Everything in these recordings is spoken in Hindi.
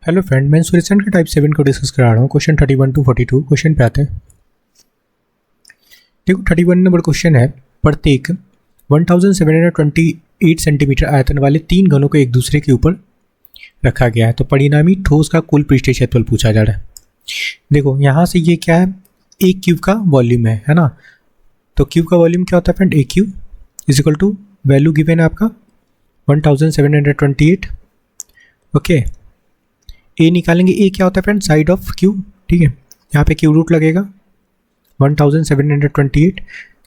हेलो फ्रेंड, मैं सुरेशन के टाइप 7 को डिस्कस करा रहा हूँ। क्वेश्चन 31 टू 42 क्वेश्चन पे आते हैं। देखो 31 नंबर क्वेश्चन है, प्रत्येक 1728 सेंटीमीटर आयतन वाले तीन घनों को एक दूसरे के ऊपर रखा गया है, तो परिणामी ठोस का कुल पृष्ठीय क्षेत्रफल पूछा जा रहा है। देखो यहाँ से ये क्या है, एक क्यूब का वॉल्यूम है ना। तो क्यूब का वॉल्यूम क्या होता है friend, a cube is equal to value given है आपका 1728। ओके, ए निकालेंगे, ए क्या होता है फ्रेंड, साइड ऑफ क्यूब। ठीक है, यहाँ पे क्यूब रूट लगेगा 1728,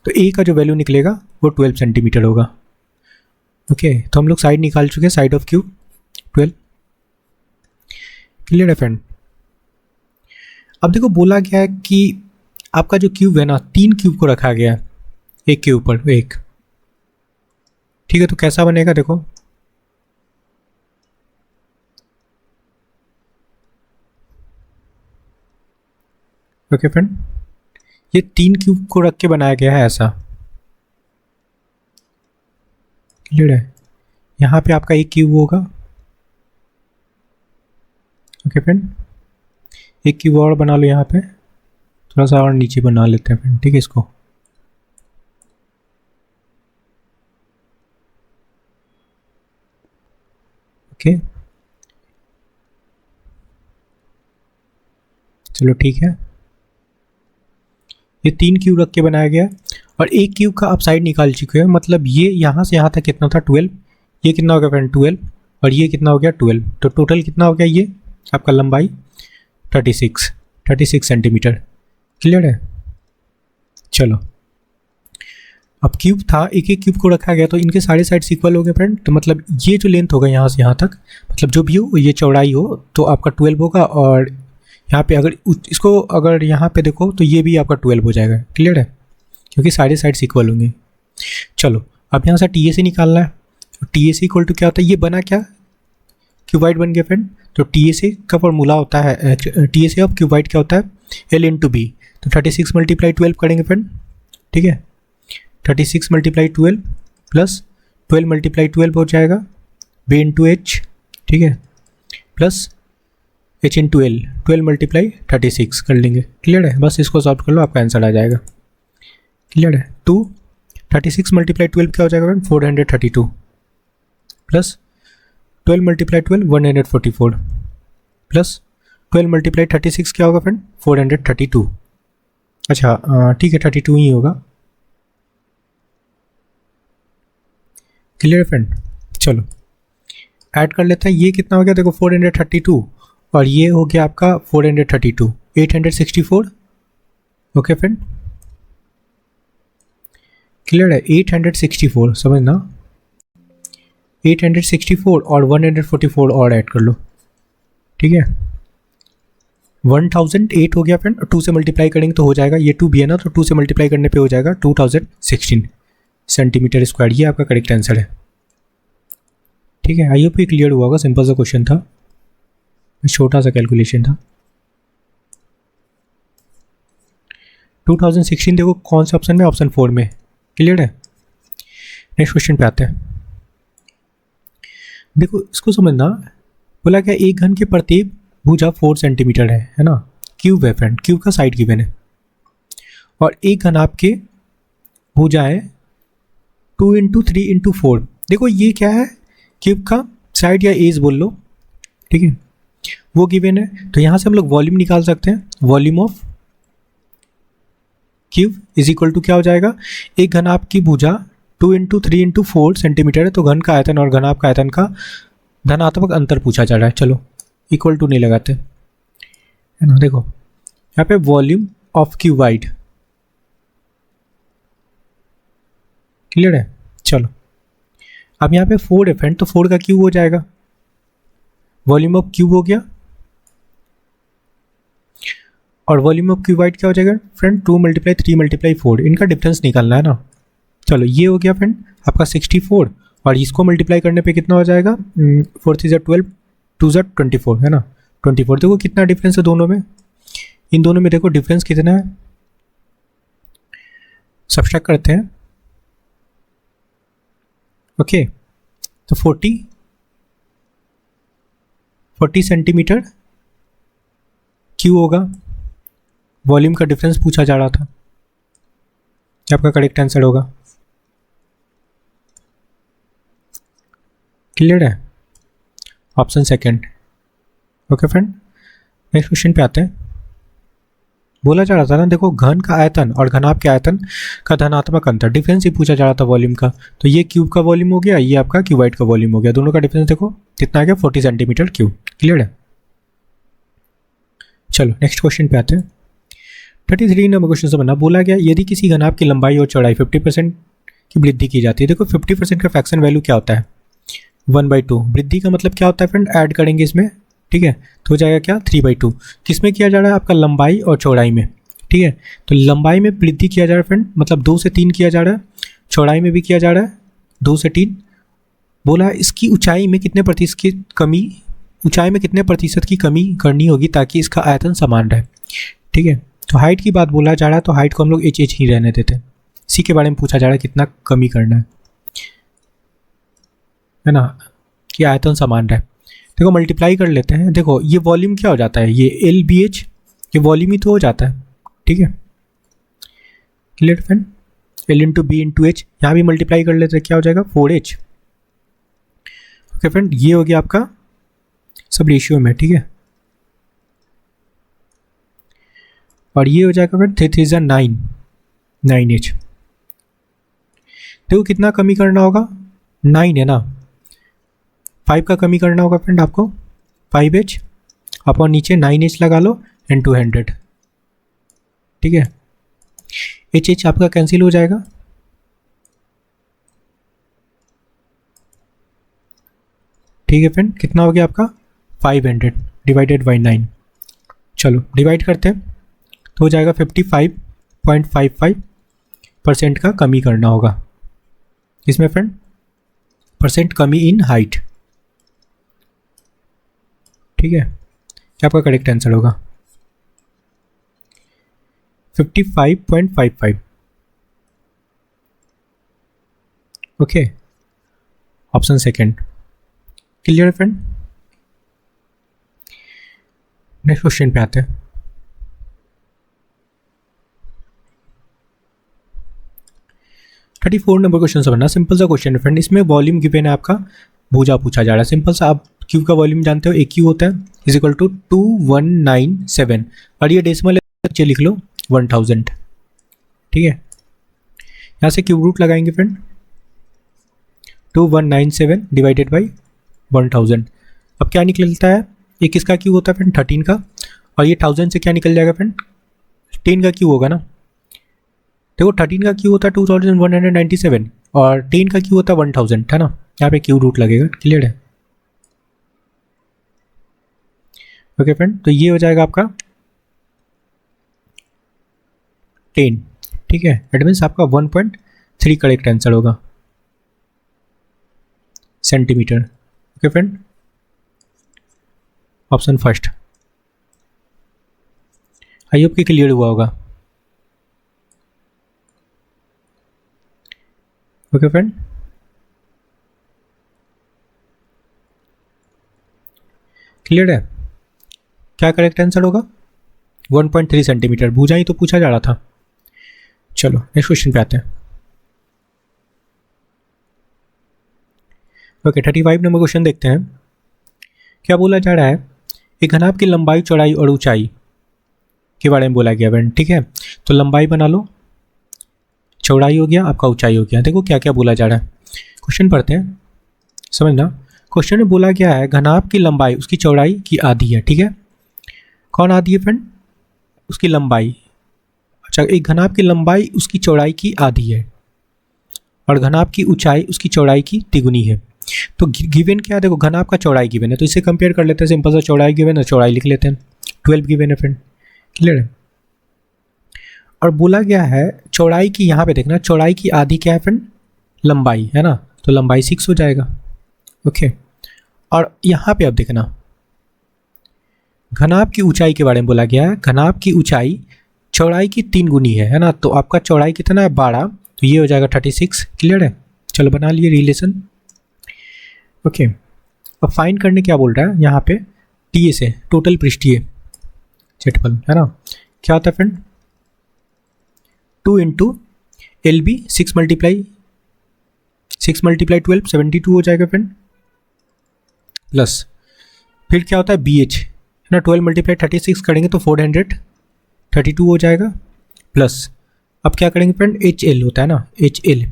तो ए का जो वैल्यू निकलेगा वो 12 सेंटीमीटर होगा। ओके, तो हम लोग साइड निकाल चुके हैं, साइड ऑफ क्यूब 12। क्लियर है फ्रेंड। अब देखो बोला गया है कि आपका जो क्यूब है ना, तीन क्यूब को रखा गया है एक के ऊपर एक। ठीक है, तो कैसा बनेगा देखो, ओके फ्रेंड, ये तीन क्यूब को रख के बनाया गया है ऐसा। क्लियर है, यहाँ पे आपका एक क्यूब होगा। ओके फ्रेंड, एक क्यूब और बना लो, यहाँ पे थोड़ा सा और नीचे बना लेते हैं फ्रेंड। ठीक है, इसको ओके चलो ठीक है, ये तीन क्यूब रख के बनाया गया और एक क्यूब का आप साइड निकाल चुके हैं, मतलब ये यहाँ से यहाँ तक कितना था 12, ये कितना हो गया फ्रेंड 12, और ये कितना हो गया 12, तो टोटल कितना हो गया ये आपका लंबाई 36 सेंटीमीटर। क्लियर है। चलो, अब क्यूब था, एक एक क्यूब को रखा गया तो इनके सारे साइड्स इक्वल हो गए फ्रेंड, तो मतलब ये जो लेंथ होगा यहाँ से यहाँ तक, मतलब जो भी हो ये चौड़ाई हो, तो आपका 12 होगा, और यहाँ पे अगर इसको अगर यहाँ पे देखो तो ये भी आपका 12 हो जाएगा। क्लियर है, क्योंकि सारे साइड्स इक्वल होंगे। चलो, अब यहाँ से टी ए सी निकालना है, तो T A C equal to क्या होता है, ये बना क्या, क्यूबाइड बन गया फ्रेंड। तो टी ए सी का फॉर्मूला होता है, T A C of cuboid क्या होता है, एल इंटू बी। तो 36 मल्टीप्लाई 12 करेंगे फ्रेंड। ठीक है, 36 मल्टीप्लाई 12 प्लस 12 मल्टीप्लाई 12 हो जाएगा बी इंटू एच। ठीक है, plus H into L, 12 multiply 36 कर लेंगे। क्लियर है, बस इसको सॉल्व कर लो, आपका आंसर आ जाएगा। क्लियर है, 36 मल्टीप्लाई 12 क्या हो जाएगा friend, 432 plus 12 multiply 12 144 plus 12 multiply 36 क्या होगा फ्रेंड, 432। अच्छा ठीक है, 32 ही होगा। क्लियर है फ्रेंड। चलो ऐड कर लेते हैं, ये कितना हो गया देखो 432, और ये हो गया आपका 432, 864। ओके फ्रेंड, क्लियर है, 864 समझना, 864 और 144 और ऐड कर लो। ठीक है, 1008 हो गया फ्रेंड, 2 से मल्टीप्लाई करेंगे तो हो जाएगा, ये 2 भी है ना, तो 2 से मल्टीप्लाई करने पे हो जाएगा 2016 सेंटीमीटर स्क्वायर। ये आपका करेक्ट आंसर है। ठीक है, आई होप ये क्लियर हुआ होगा, सिंपल सा क्वेश्चन था, छोटा सा कैलकुलेशन था। 2016 देखो कौन से ऑप्शन में, ऑप्शन 4 में। क्लियर है, नेक्स्ट क्वेश्चन पे आते हैं। देखो इसको समझना, बोला क्या, एक घन के प्रत्येक भुजा 4 सेंटीमीटर है ना। क्यूब है फ्रेंड, क्यूब का साइड गिवन है, और एक घन आपके भुजा है 2 इंटू 3 इंटू 4। देखो ये क्या है, क्यूब का साइड या एज बोल लो। ठीक है, वो गिवन है, तो यहाँ से हम लोग वॉल्यूम निकाल सकते हैं। Volume of cube is equal to क्या हो जाएगा, एक घन आपकी भुजा 2 इंटू 3 इंटू 4 सेंटीमीटर है, तो घन का आयतन और घनाभ का आयतन का धनात्मक अंतर पूछा जा रहा है। चलो इक्वल टू नहीं लगाते है ना। देखो यहाँ पे वॉल्यूम ऑफ क्यूबाइड। क्लियर है। चलो अब यहाँ पे 4 है फ्रेंड, तो 4 का क्यूब हो जाएगा, वॉल्यूम ऑफ क्यूब हो गया, और वॉल्यूम ऑफ क्यूबाइड क्या हो जाएगा फ्रेंड, 2 मल्टीप्लाई 3 मल्टीप्लाई 4, इनका डिफरेंस निकालना है ना। चलो ये हो गया फ्रेंड आपका 64, और इसको मल्टीप्लाई करने पे कितना हो जाएगा, 4 3 12 2 24 है ना, 24। देखो कितना डिफरेंस है दोनों में, इन दोनों में देखो डिफरेंस कितना है, सब्सट्रैक्ट करते हैं। ओके, तो 40 40 सेंटीमीटर क्यू होगा। वॉल्यूम का डिफरेंस पूछा जा रहा था, ये आपका करेक्ट आंसर होगा। क्लियर है? Option second. Okay friend, next question पे आते हैं। बोला जा रहा था ना, देखो घन का आयतन और घनाभ के आयतन का धनात्मक अंतर, डिफरेंस ही पूछा जा रहा था वॉल्यूम का। तो ये क्यूब का वॉल्यूम हो गया, ये आपका क्यूबाइड का वॉल्यूम हो गया। दोनों का डिफरेंस देखो कितना आ गया, 40 सेंटीमीटर क्यूब। क्लियर है? चलो नेक्स्ट क्वेश्चन पे आते हैं। 33 नंबर क्वेश्चन से बना, बोला गया यदि किसी घनाभ की लंबाई और चौड़ाई 50% की वृद्धि की जाती है। देखो 50% का फ्रैक्शन वैल्यू क्या होता है, 1/2। वृद्धि का मतलब क्या होता है फ्रेंड, ऐड करेंगे इसमें, ठीक है, तो हो जाएगा क्या, 3/2। किस में किया जा रहा है, आपका लंबाई और चौड़ाई में, ठीक है। तो लंबाई में वृद्धि किया जा रहा है फ्रेंड, मतलब 2 से 3 किया जा रहा है। चौड़ाई में भी किया जा रहा है 2 से 3। बोला इसकी ऊंचाई में कितने प्रतिशत की कमी, ऊंचाई में कितने प्रतिशत की कमी करनी होगी ताकि इसका आयतन समान रहे, ठीक है। तो हाइट की बात बोला जा रहा है, तो हाइट को हम लोग h ही रहने देते हैं। सी के बारे में पूछा जा रहा है कितना कमी करना है ना, कि आयतन समान रहे। देखो मल्टीप्लाई कर लेते हैं। देखो ये वॉल्यूम क्या हो जाता है, ये LBH, ये वॉल्यूम ही तो हो जाता है, ठीक है। Clear friend, L into B into H, यहाँ भी मल्टीप्लाई कर लेते हैं, क्या हो जाएगा 4H। ओके फ्रेंड, ये हो गया आपका सब रेशियो में, ठीक है। और ये हो जाएगा फ्रेंड 3 3 9, 9H। देखो कितना कमी करना होगा, 9 है ना, 5 का कमी करना होगा फ्रेंड आपको, 5H अपॉन नीचे 9H लगा लो इंटू 100, ठीक है। HH आपका कैंसिल हो जाएगा, ठीक है फ्रेंड। कितना हो गया आपका 500 डिवाइडेड बाई 9। चलो डिवाइड करते हैं, तो हो जाएगा 55.55% का कमी करना होगा इसमें फ्रेंड, परसेंट कमी इन हाइट, ठीक है। क्या आपका करेक्ट आंसर होगा 55.55। Okay, option second. Clear friend, next question पे आते हैं। थर्टी 34 नंबर क्वेश्चन से बनना, सिंपल सा क्वेश्चन है फ्रेंड। इसमें वॉल्यूम गिवन है आपका, भुजा पूछा जा रहा है। सिंपल सा, आप क्यूब का वॉल्यूम जानते हो, एक क्यू होता है इज इक्वल टू 2197, और ये डेसिमल नीचे लिख लो 1000, ठीक है। यहाँ से क्यूब रूट लगाएंगे फ्रेंड, 2197 डिवाइडेड बाई 1000। अब क्या निकलता है, ये किसका क्यू होता है फ्रेंड, 13 का, और ये 1000 से क्या निकल जाएगा फ्रेंड, 10 का क्यू होगा ना। देखो 13 का क्यू होता है 2197 और 10 का क्यू होता है 1000, है ना। यहाँ पे क्यू रूट लगेगा। क्लियर है? ओके फ्रेंड, तो ये हो जाएगा आपका 10, ठीक है। इट मीन्स आपका 1.3 करेक्ट आंसर होगा, centimetre. Okay friend, option first. आई होप कि क्लियर हुआ होगा। ओके फ्रेंड, क्लियर है? क्या करेक्ट आंसर होगा 1.3 सेंटीमीटर। भुजा ही तो पूछा जा रहा था। चलो नेक्स्ट क्वेश्चन पे आते हैं। ओके 35 नंबर क्वेश्चन देखते हैं। क्या बोला जा रहा है, एक घनाभ की लंबाई, चौड़ाई और ऊंचाई के बारे में बोला गया फ्रेंड, ठीक है। तो लंबाई बना लो, चौड़ाई हो गया आपका, ऊंचाई हो गया। देखो क्या क्या बोला जा रहा है, क्वेश्चन पढ़ते हैं, समझना। क्वेश्चन में बोला गया है घनाभ की लंबाई उसकी चौड़ाई की आधी है, ठीक है। कौन आधी है फ्रेंड, उसकी लंबाई। अच्छा, एक घनाभ की लंबाई उसकी चौड़ाई की आधी है और घनाभ की ऊंचाई उसकी चौड़ाई की तिगुनी है। तो गिवन क्या है, देखो घनाभ का चौड़ाई गिवन है, तो इसे कंपेयर कर लेते हैं। सिंपल सा चौड़ाई गिवन है, चौड़ाई लिख लेते हैं। 12 गिवन है फ्रेंड। क्लियर है? और बोला गया है चौड़ाई की, यहाँ पे देखना, चौड़ाई की आधी क्या है फ्रेंड, लंबाई, है ना। तो लंबाई 6 हो जाएगा। ओके, और यहाँ पे अब देखना, घनाभ की ऊंचाई के बारे में बोला गया है। घनाभ की ऊंचाई चौड़ाई की 3 गुनी है ना। तो आपका चौड़ाई कितना है 12, तो ये हो जाएगा 36। क्लियर है? चलो बना लिए रिलेशन। ओके, अब फाइंड करने क्या बोल रहा है यहाँ पे, टी ए से टोटल पृष्ठीय क्षेत्रफल, है ना, क्या होता है friend, 2 into L B 6 multiply 12 72 हो जाएगा फ्रेंड, प्लस फिर क्या होता है बी एच, है ना, 12 मल्टीप्लाई 36 करेंगे तो 432 हो जाएगा, प्लस अब क्या करेंगे फ्रेंड, एच एल होता है ना, एच एल,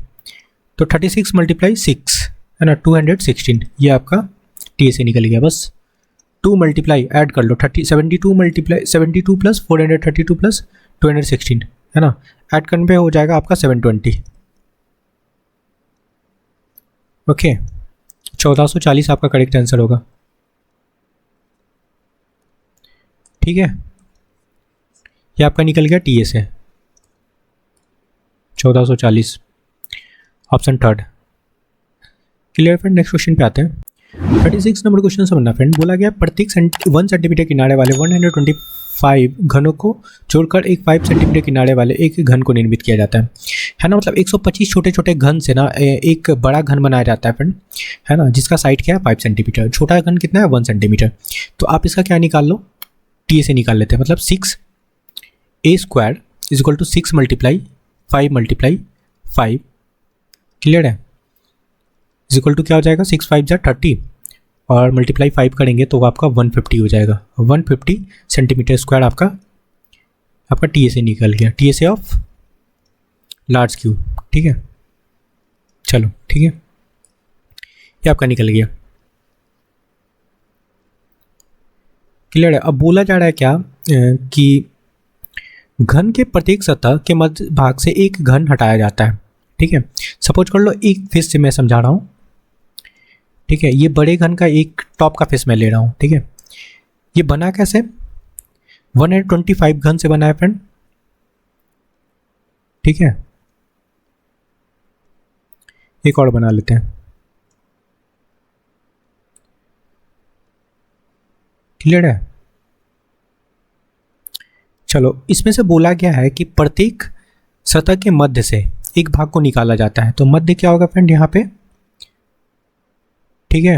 तो 36 मल्टीप्लाई 6, है ना, 216, ये आपका टी से निकल गया। बस 2 मल्टीप्लाई ऐड कर लो, 72 मल्टीप्लाई 72 प्लस 432 प्लस 216, है ना, ऐड करने पे हो जाएगा आपका 720। ओके, 1440 आपका करेक्ट आंसर होगा। ठीक है, ये आपका निकल गया टी ए से 1440, option third. Clear friend, next question पे आते हैं। 36 नंबर क्वेश्चन समझना फ्रेंड, बोला गया प्रत्येक 1 सेंटीमीटर किनारे वाले 125 घनों को जोड़कर एक 5 सेंटीमीटर किनारे वाले एक घन को निर्मित किया जाता है ना, मतलब 125 छोटे छोटे घन से ना एक बड़ा घन बनाया जाता है फ्रेंड, है ना, जिसका साइड क्या है 5 सेंटीमीटर, छोटा घन कितना है 1 सेंटीमीटर। तो आप इसका क्या निकाल लो, टी से निकाल लेते हैं, मतलब 6 a square is equal to 6 multiply 5 multiply 5, clear है, इज इक्वल टू क्या हो जाएगा 6 5 जा 30 और मल्टीप्लाई 5 करेंगे तो वो आपका 150 हो जाएगा, 150 सेंटीमीटर स्क्वायर आपका टी ए से निकल गया, टी ए से ऑफ लार्ज क्यूब। ठीक है, चलो ठीक है, ये आपका निकल गया। क्लियर है। अब बोला जा रहा है क्या कि घन के प्रत्येक सतह के मध्य भाग से एक घन हटाया जाता है। ठीक है, सपोज कर लो एक फेस से मैं समझा रहा हूँ, ठीक है, ये बड़े घन का एक टॉप का फेस मैं ले रहा हूँ, ठीक है, ये बना कैसे, 125 घन से बना है फ्रेंड, ठीक है, एक और बना लेते हैं, क्लियर है। चलो, इसमें से बोला गया है कि प्रत्येक सतह के मध्य से एक भाग को निकाला जाता है, तो मध्य क्या होगा फ्रेंड यहाँ पे, ठीक है,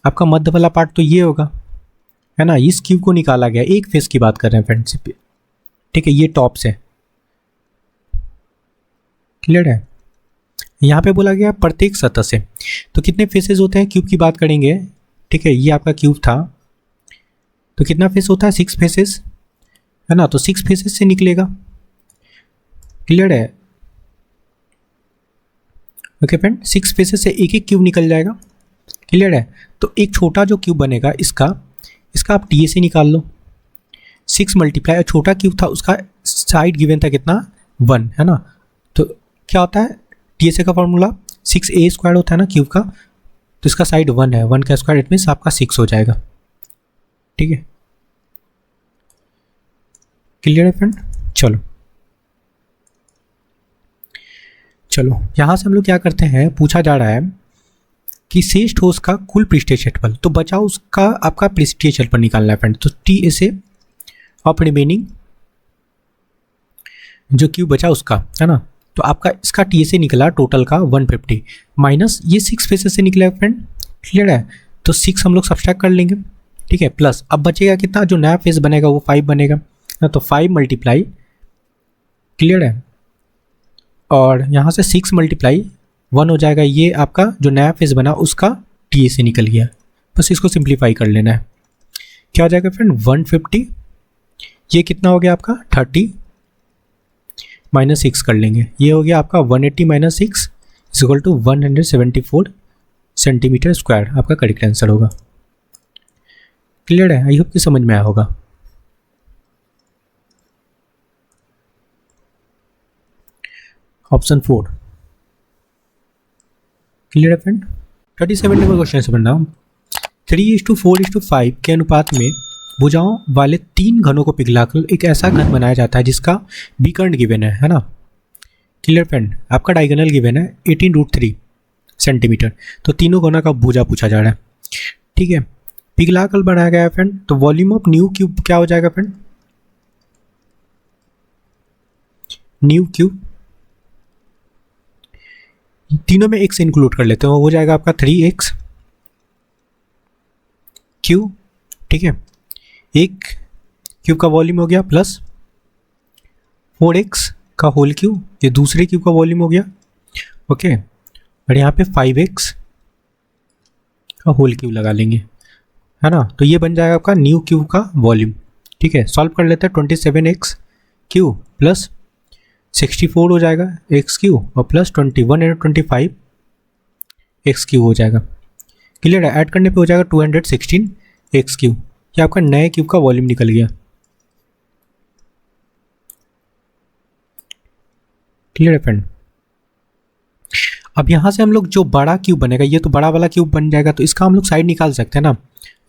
आपका मध्य वाला पार्ट तो ये होगा, है ना, इस क्यूब को निकाला गया, एक फेस की बात कर रहे हैं फ्रेंडशिप, ठीक है, ये टॉप से, क्लियर है। यहाँ पे बोला गया प्रत्येक सतह से, तो कितने फेसेस होते हैं क्यूब की बात करेंगे, ठीक है, ये आपका क्यूब था, तो कितना फेस होता है 6 फेसेस, है ना, तो 6 फेसेस से निकलेगा, क्लियर है। ओके फ्रेंड, 6 फेसेस से एक एक क्यूब निकल जाएगा, क्लियर है। तो एक छोटा जो क्यूब बनेगा इसका आप टी ए से निकाल लो, 6 मल्टीप्लाई, छोटा क्यूब था उसका साइड गिवन था कितना 1, है ना, तो क्या होता है टी ए से का फॉर्मूला 6 ए स्क्वायर होता है ना क्यूब का, तो इसका साइड 1 है, 1 का स्क्वायर इट मीन्स आपका 6 हो जाएगा। ठीक है, क्लियर है फ्रेंड। चलो यहाँ से हम लोग क्या करते हैं, पूछा जा रहा है कि शेष ठोस का कुल पृष्ठीय क्षेत्रफल, तो बचा उसका आपका पृष्ठीय क्षेत्रफल निकालना है फ्रेंड, तो टी ए से ऑफ रिमेनिंग जो क्यूब बचा उसका, है ना, तो आपका इसका टी ए से निकला टोटल का 150 माइनस ये 6 फेसेस से निकला फ्रेंड, क्लियर है, तो 6 हम लोग सब्सट्रैक्ट कर लेंगे, ठीक है, प्लस अब बचेगा कितना, जो नया फेस बनेगा वो 5 बनेगा, तो 5 मल्टीप्लाई, क्लियर है, और यहाँ से 6 मल्टीप्लाई 1 हो जाएगा, ये आपका जो नया फेस बना उसका टी ए से निकल गया, बस इसको सिंप्लीफाई कर लेना है, क्या हो जाएगा फ्रेंड 150, ये कितना हो गया आपका 30 माइनस 6 कर लेंगे, ये हो गया आपका 180 minus 6 is equal to 174 centimetre square, आपका करेक्ट आंसर होगा। क्लियर है, आई होप कि समझ में आया होगा। ऑप्शन 4 क्लियर है फ्रेंड। 37 नंबर क्वेश्चन से पढ़ना, 3:4:5 के अनुपात में भुजाओं वाले 3 घनों को पिघलाकर एक ऐसा घन बनाया जाता है जिसका विकर्ण गिवन है ना, क्लियर फ्रेंड, आपका डायगोनल गिवन है 18√3 सेंटीमीटर, तो तीनों घनों का भुजा पूछा जा रहा है, ठीक है, पिघलाकर बनाया गया है फ्रेंड, तो वॉल्यूम ऑफ न्यू क्यूब क्या हो जाएगा फ्रेंड, न्यू क्यूब, तीनों में x इंक्लूड कर लेते हैं, हो जाएगा आपका 3x क्यू ठीक है, एक क्यूब का वॉल्यूम हो गया प्लस 4x का होल क्यूब, ये दूसरे क्यूब का वॉल्यूम हो गया, ओके, और यहाँ पे 5x का होल क्यूब लगा लेंगे, है ना, तो ये बन जाएगा आपका न्यू क्यूब का वॉल्यूम। ठीक है, सॉल्व कर लेते हैं, 27x क्यूब प्लस 64 हो जाएगा एक्स क्यूब और प्लस 21 और 25 एक्स क्यूब हो जाएगा। क्लियर है, ऐड करने पे हो जाएगा 216 एक्स क्यूब। ये आपका नए क्यूब का वॉल्यूम निकल गया। क्लियर है फ्रेंड। अब यहाँ से हम लोग जो बड़ा क्यूब बनेगा, ये तो बड़ा वाला क्यूब बन जाएगा, तो इसका हम लोग साइड निकाल सकते हैं ना।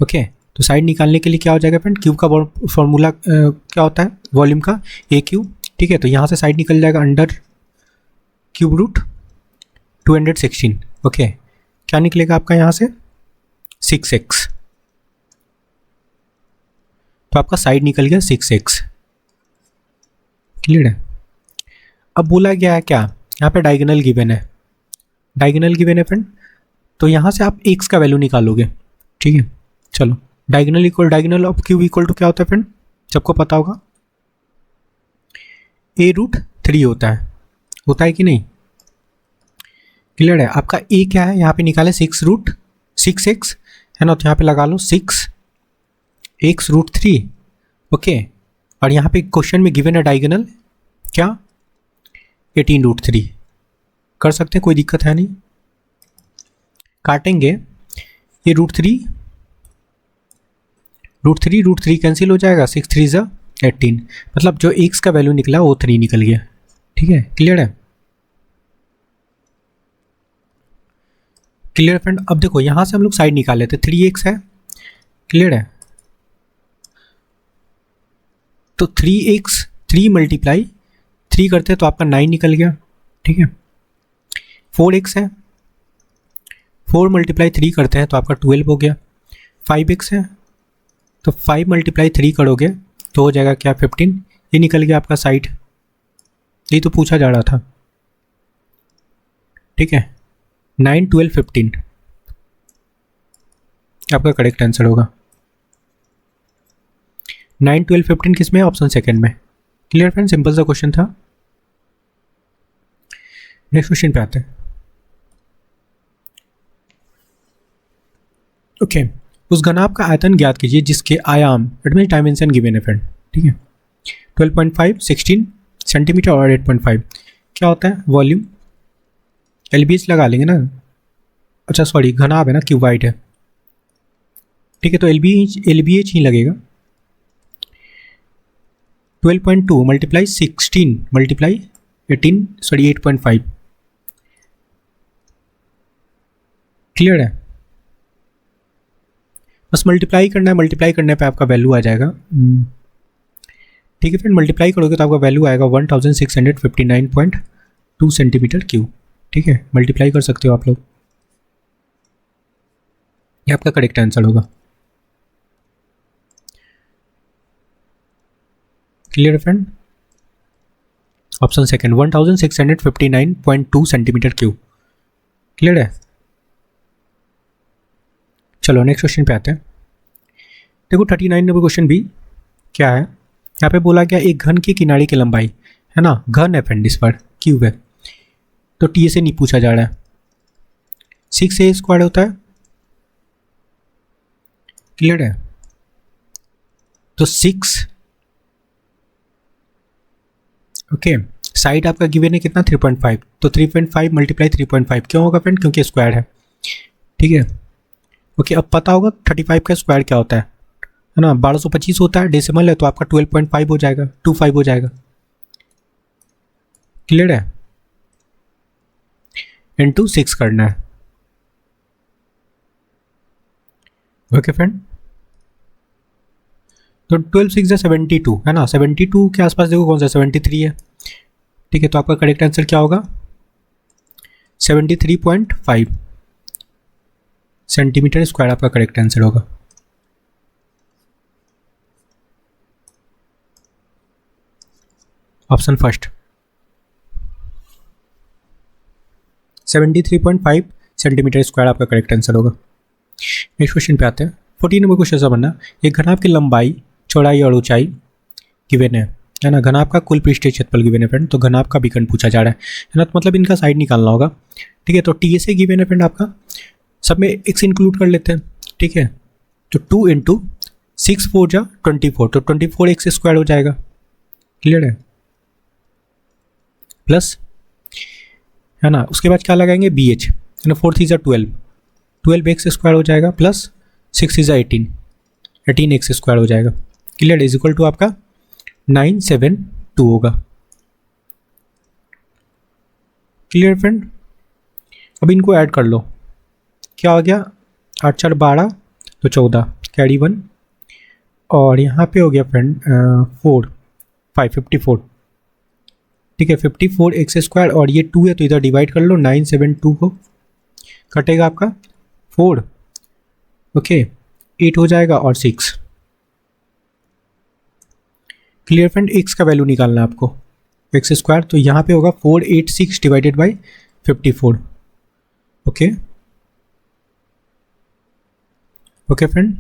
ओके, तो साइड निकालने के लिए क्या हो जाएगा फ्रेंड, क्यूब का फॉर्मूला क्या होता है वॉल्यूम का, ए क्यूब। ठीक है, तो यहाँ से साइड निकल जाएगा अंडर क्यूब रूट 216। ओके, क्या निकलेगा आपका यहाँ से 6x, तो आपका साइड निकल गया 6x। क्लियर है। अब बोला गया है क्या, यहाँ पे डायगोनल गिवन है, डायगोनल गिवन है फ्रेंड, तो यहाँ से आप x का वैल्यू निकालोगे। ठीक है, चलो, diagonal of cube equal to क्या होता है फ्रेंड, सबको पता होगा, a√3 होता है कि नहीं। क्लियर है। आपका a क्या है, यहाँ पे निकाले 6x है ना, तो यहाँ पे लगा लो 6x√3। ओके, और यहाँ पे क्वेश्चन में गिवन है डायगोनल क्या 18√3। कर सकते हैं, कोई दिक्कत है नहीं। काटेंगे ये √3 कैंसिल हो जाएगा, 6 3 ज़ा 18, मतलब जो x का वैल्यू निकला वो 3 निकल गया। ठीक है, क्लियर है। Clear friend. अब देखो यहाँ से हम लोग साइड निकाल लेते, 3x है। क्लियर है, तो 3x 3 मल्टीप्लाई 3 करते हैं तो आपका 9 निकल गया। ठीक है, 4x है, 4 मल्टीप्लाई 3 करते हैं तो आपका 12 हो गया। 5x है, तो 5 मल्टीप्लाई 3 करोगे तो हो जाएगा क्या 15, ये निकल गया आपका साइड। ये तो पूछा जा रहा था। ठीक है, 9 12 15 आपका करेक्ट आंसर होगा। 9 12 15 किस में, ऑप्शन सेकंड में। क्लियर फ्रेंड, सिंपल सा क्वेश्चन था। नेक्स्ट क्वेश्चन पे आते हैं। ओके, उस घनाभ का आयतन ज्ञात कीजिए जिसके आयाम इट मीन डायमेंशन गिवन है फ्रेंड। ठीक है, 12.5 16 सेंटीमीटर और 8.5 क्या होता है वॉल्यूम, LBH लगा लेंगे ना। अच्छा सॉरी, घनाभ है ना, क्यूबाइड है। ठीक है, तो LBH ही लगेगा। 12.2 मल्टीप्लाई 16 मल्टीप्लाई 18 सॉरी 8.5। क्लियर है, बस मल्टीप्लाई करना है, मल्टीप्लाई करने पे आपका वैल्यू आ जाएगा। ठीक है फ्रेंड, मल्टीप्लाई करोगे तो आपका वैल्यू आएगा 1659.2 सेंटीमीटर क्यूब। ठीक है, मल्टीप्लाई कर सकते हो आप लोग, ये आपका करेक्ट आंसर होगा। Clear friend, option second 1659.2 centimetre cube. Clear है। चलो नेक्स्ट क्वेश्चन पे आते हैं। देखो 39 नंबर क्वेश्चन भी क्या है, यहाँ पे बोला गया एक घन की किनारे की लंबाई है ना, घन है फ्रेंड, इस पर क्यूब है, तो टी से नहीं पूछा जा रहा है। 6a² होता है। क्लियर है, तो 6 ओके, साइड आपका गिवन है कितना 3.5, तो 3.5 मल्टीप्लाई 3.5 क्यों होगा फ्रेंड, क्योंकि स्क्वायर है। ठीक है, ओके, अब पता होगा 35 का स्क्वायर क्या होता है ना, 1225 होता है, डेसिमल है तो आपका 12.5 हो जाएगा, 25 हो जाएगा। क्लियर है, इनटू 6 करना है। ओके फ्रेंड, तो 12 6 या 72 है ना, 72 के आसपास देखो कौन सा 73 है। ठीक है, तो आपका करेक्ट आंसर क्या होगा 73.5 सेंटीमीटर स्क्वायर आपका करेक्ट आंसर होगा। ऑप्शन फर्स्ट 73.5 सेंटीमीटर स्क्वायर आपका करेक्ट आंसर होगा। नेक्स्ट क्वेश्चन पे आते हैं। 14 नंबर क्वेश्चन समझना, एक घनाभ की लंबाई, चौड़ाई और ऊंचाई गिवन है ना। घनाभ का कुल पृष्ठीय क्षेत्रफल गिवन है फ्रेंड, तो घनाभ का विकर्ण पूछा जा रहा है ना, तो मतलब इनका साइड निकालना होगा। ठीक है, तो टी से गिवन है फ्रेंड आपका, सब में एक्स इंक्लूड कर लेते हैं। ठीक है, तो 2 इंटू 6 4 जा 24, तो 24 एक्स स्क्वायर हो जाएगा। क्लियर है, प्लस है ना, उसके बाद क्या लगाएंगे बी एच, है ना, 4 3 12 एक्स स्क्वायर हो जाएगा, प्लस 6 3 18 एक्स स्क्वायर हो जाएगा। क्लियर, इज इक्वल टू आपका 972 होगा। क्लियर फ्रेंड, अब इनको ऐड कर लो, क्या हो गया 8 4 12 तो 14, कैरी 1, और यहाँ पे हो गया फ्रेंड 4 5 54। ठीक है, 54 एक्स स्क्वायर, और ये 2 है तो इधर डिवाइड कर लो, 972 को कटेगा आपका 4, ओके 8 हो जाएगा और 6। क्लियर फ्रेंड, एक्स का वैल्यू निकालना है आपको, एक्स स्क्वायर, तो यहाँ पे होगा 486 divided by 54। Okay okay friend,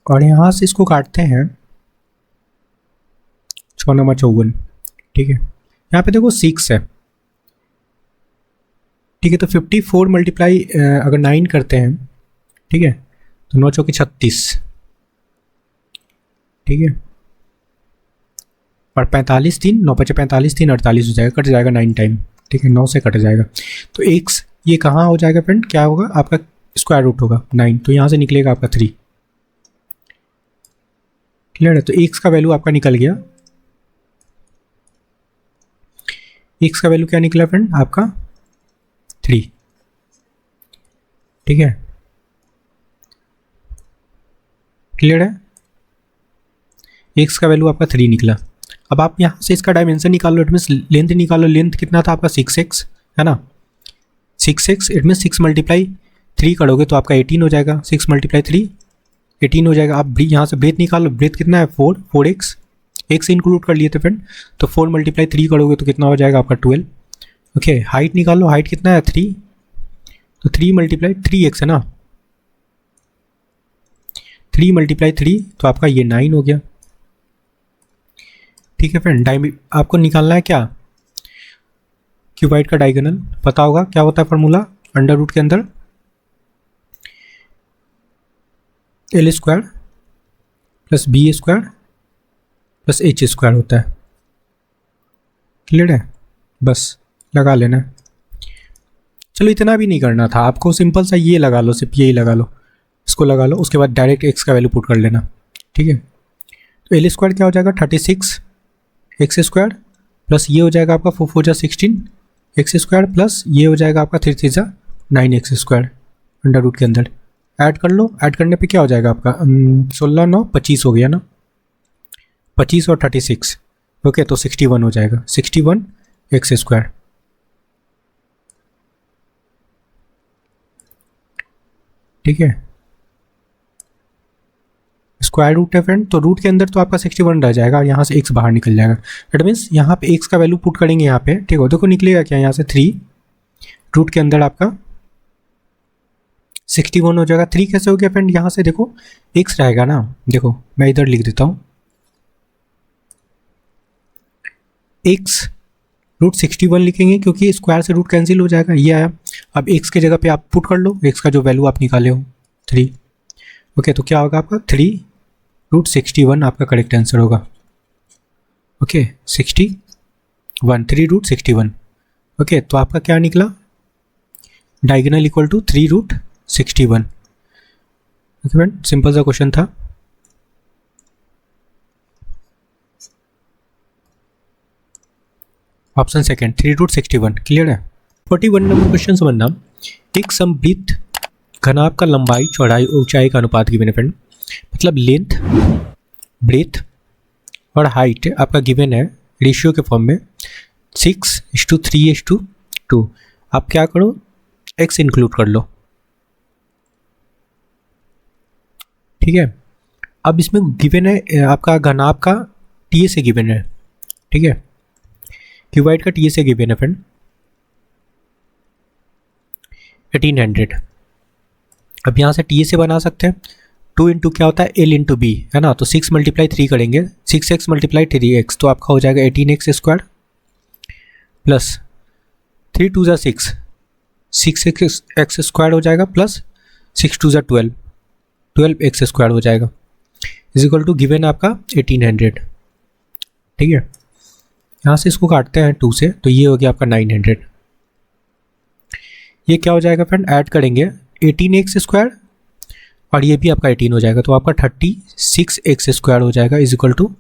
और यहाँ से इसको काटते हैं 6 9 54। ठीक है, यहाँ पे देखो 6 है। ठीक है, तो 54 मल्टीप्लाई अगर 9 करते हैं, ठीक है, तो 9 चौके 36। ठीक है, और 45 3 9 5 45 3 48 हो जाएगा, कट जाएगा 9 टाइम। ठीक है, 9 से कट जाएगा, तो एक्स ये कहाँ हो जाएगा फ्रेंड, क्या होगा आपका स्क्वायर रूट होगा 9, तो यहाँ से निकलेगा आपका 3। क्लियर है, तो एक्स का वैल्यू आपका निकल गया, एक्स का वैल्यू क्या निकला फ्रेंड आपका 3। ठीक है, क्लियर है, एक्स का वैल्यू आपका 3 निकला। अब आप यहाँ से इसका डायमेंशन निकाल लो, इट मीन्स लेंथ निकालो, लेंथ कितना था आपका 6x है ना, 6x, इट मीन्स 6 मल्टीप्लाई 3 करोगे तो आपका 18 हो जाएगा, 6 मल्टीप्लाई 3 18 हो जाएगा। आप यहाँ से ब्रेथ निकालो, ब्रेथ कितना है 4x, एक्स इंक्लूड कर लिए थे फ्रेंड, तो 4 मल्टीप्लाई 3 करोगे तो कितना हो जाएगा आपका 12। ओके, हाइट निकालो, हाइट कितना है 3, तो 3 मल्टीप्लाई 3x है ना, 3 मल्टीप्लाई 3 तो आपका ये 9 हो गया। ठीक है फ्रेंड, आपको निकालना है क्या क्यूबाइड का डायगोनल, पता होगा क्या होता है फार्मूला, अंडर रूट के अंदर L square plus B square plus H square होता है। क्लियर है, बस लगा लेना है। चलो इतना भी नहीं करना था आपको, सिंपल सा ये लगा लो, सिर्फ यही लगा लो, इसको लगा लो, उसके बाद डायरेक्ट एक्स का वैल्यू पुट कर लेना। ठीक है, तो एल स्क्वायर क्या हो जाएगा 36 एक्स स्क्वायर, प्लस ये हो जाएगा आपका 4 4 जा 16 एक्स स्क्वायर, प्लस ये हो जाएगा आपका 3 3 जा 9 एक्स स्क्वायर अंडर रूट के अंदर। ऐड कर लो, ऐड करने पे क्या हो जाएगा आपका 16 9 25 हो गया ना, 25 और 36, ओके, तो 61 हो जाएगा, 61 एक्स स्क्वायर। ठीक है, स्क्वायर रूट है फ्रेंड, तो रूट के अंदर तो आपका 61 रह जाएगा और यहाँ से एक्स बाहर निकल जाएगा। इट मीन्स यहाँ पे एक्स का वैल्यू पुट करेंगे यहाँ पे, ठीक है, देखो निकलेगा क्या यहाँ से 3, रूट के अंदर आपका 61 हो जाएगा। 3 कैसे हो गया फ्रेंड, यहाँ से देखो एक्स रहेगा ना, देखो मैं इधर लिख देता हूँ, एक्स रूट 61 लिखेंगे क्योंकि स्क्वायर से रूट कैंसिल हो जाएगा, ये आया। अब एक्स के जगह पे आप पुट कर लो एक्स का जो वैल्यू आप निकाले हो 3, ओके, तो क्या होगा आपका 3 रूट 61 आपका करेक्ट आंसर होगा। ओके 61 3 रूट 61, ओके, तो आपका क्या निकला diagonal equal to 3 root 61। Okay friend, simple सा क्वेश्चन था। Option second 3 root 61। क्लियर है। 41 नंबर क्वेश्चन समझना, एक समवृत्त घनाभ का लंबाई चौड़ाई और ऊंचाई का अनुपात गिवन है फ्रेंड, मतलब लेंथ ब्रेथ और हाइट आपका गिवन है रेशियो के फॉर्म में 6:3:2। आप क्या करो एक्स इंक्लूड कर लो। ठीक है, अब इसमें गिवन है आपका घनाभ का टी से गिवन है, ठीक है, क्यूबाइड का टी से गिवन है फ्रेंड 1800। अब यहाँ से टी से बना सकते हैं 2 इंटू क्या होता है L इंटू बी, है ना। तो 6 मल्टीप्लाई 3 करेंगे, 6x मल्टीप्लाई 3x, तो आपका हो जाएगा 18x square plus 3 2 6, 6x square हो जाएगा प्लस 6 2 12, 12x स्क्वायर हो जाएगा, इज इक्वल टू गिवन आपका 1800। ठीक है, यहाँ से इसको काटते हैं 2 से, तो ये हो गया आपका 900। ये क्या हो जाएगा फ्रेंड, ऐड करेंगे 18x स्क्वायर और ये भी आपका 18 हो जाएगा, तो आपका 36x स्क्वायर हो जाएगा इज इक्वल टू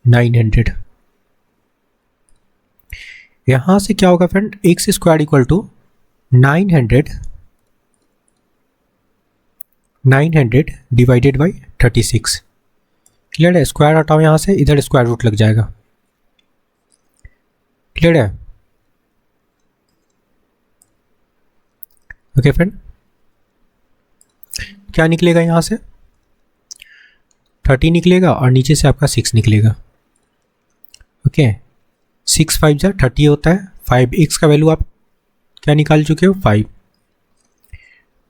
900। यहाँ से क्या होगा friend, X square equal to 900 divided by 36। Clear है, स्क्वायर हटाओ यहाँ से, इधर स्क्वायर रूट लग जाएगा। क्लियर है, ओके फ्रेंड। क्या निकलेगा यहाँ से, 30 निकलेगा और नीचे से आपका 6 निकलेगा। ओके, 6 5 जा 30 होता है, 5x का वैल्यू आप क्या निकाल चुके हो, 5।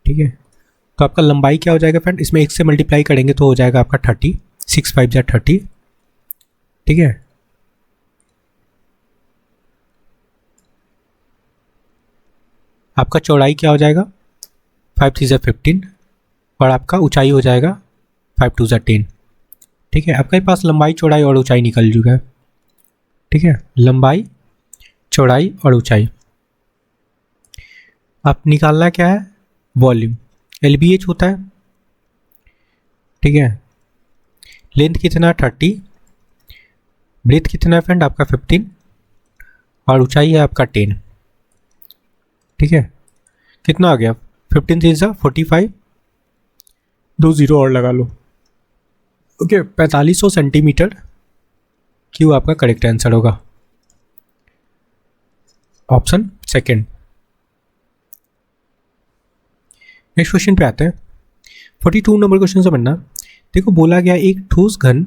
ठीक है, तो आपका लंबाई क्या हो जाएगा फ्रेंड, इसमें x से मल्टीप्लाई करेंगे तो हो जाएगा आपका 30, 6 5 जा 30। ठीक है, आपका चौड़ाई क्या हो जाएगा, 5 3 जा 15 और आपका ऊंचाई हो जाएगा 5 2 जा 10। ठीक है, आपके पास लंबाई चौड़ाई और ऊंचाई निकल चुका है। ठीक है, लंबाई चौड़ाई और ऊंचाई आप निकालना क्या है, वॉल्यूम, LBH होता है। ठीक है, लेंथ कितना 30, ब्रेथ कितना है फ्रेंड आपका 15 और ऊंचाई है आपका 10। ठीक है, कितना आ गया, 15 3 जा 45, 2 0 और लगा लो। ओके, 4500 सेंटीमीटर क्यों आपका करेक्ट आंसर होगा, ऑप्शन सेकंड। नेक्स्ट क्वेश्चन पे आते हैं, 42 नंबर क्वेश्चन से बनना। देखो बोला गया एक ठोस घन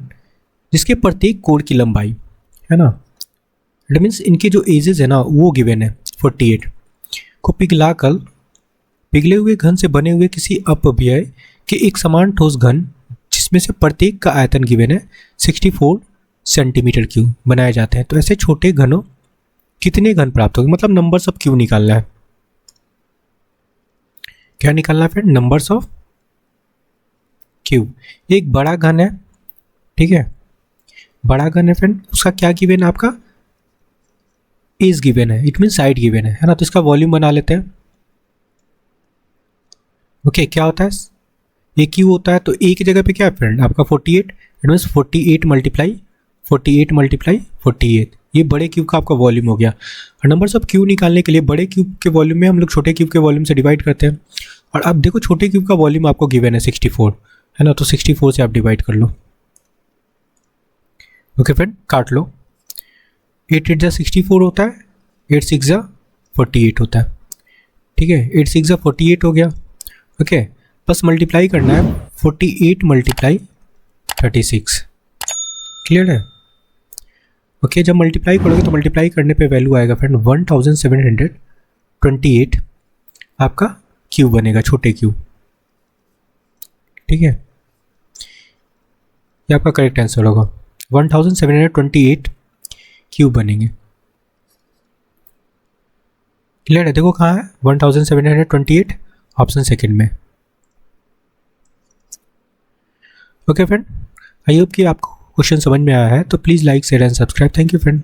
जिसके प्रत्येक कोण की लंबाई, है ना, इट मीन्स इनके जो एजेस है ना वो गिवन है 48, को पिघलाकर पिघले हुए घन से बने हुए किसी अपव्यय के एक समान ठोस घन जिसमें से प्रत्येक का आयतन गिवन है 64 सेंटीमीटर क्यूब बनाए जाते हैं। तो ऐसे छोटे घनों कितने घन प्राप्त होंगे, मतलब नंबर्स ऑफ क्यूब निकालना है। क्या निकालना है फ्रेंड, नंबर्स ऑफ क्यूब। एक बड़ा घन है, ठीक है, बड़ा घन है फ्रेंड, उसका क्या गिवन है आपका, एज गिवन है, इट मीन साइड गिवन है ना। तो इसका वॉल्यूम बना लेते हैं। ओके, क्या होता है, ए क्यू होता है, तो ए की जगह पे क्या है फ्रेंड आपका 48, इट मीन्स 48 मल्टीप्लाई 48, ये बड़े क्यूब का आपका वॉल्यूम हो गया। और नंबर्स ऑफ क्यूब निकालने के लिए बड़े क्यूब के वॉल्यूम में हम लोग छोटे क्यूब के वॉल्यूम से डिवाइड करते हैं। और अब देखो छोटे क्यूब का वॉल्यूम आपको गिवन है 64, है ना, तो 64 से आप डिवाइड कर लो। ओके फ्रेंड, काट लो, 8 8 जा 64 होता है, 8 6 जा 48 होता है। ठीक है, 8 6 जा 48 हो गया। ओके, बस मल्टीप्लाई करना है, 48 मल्टीप्लाई 36। क्लियर है, ओके, जब मल्टीप्लाई करोगे तो मल्टीप्लाई करने पे वैल्यू आएगा फ्रेंड 1728 आपका क्यूब बनेगा, छोटे क्यूब। ठीक है, ये आपका करेक्ट आंसर होगा, 1728 क्यूब बनेंगे। क्लियर है, देखो कहाँ है 1728, ऑप्शन सेकंड में। ओके फ्रेंड, आई होप कि आपको क्वेश्चन समझ में आया है, तो please like share and subscribe. Thank you friend.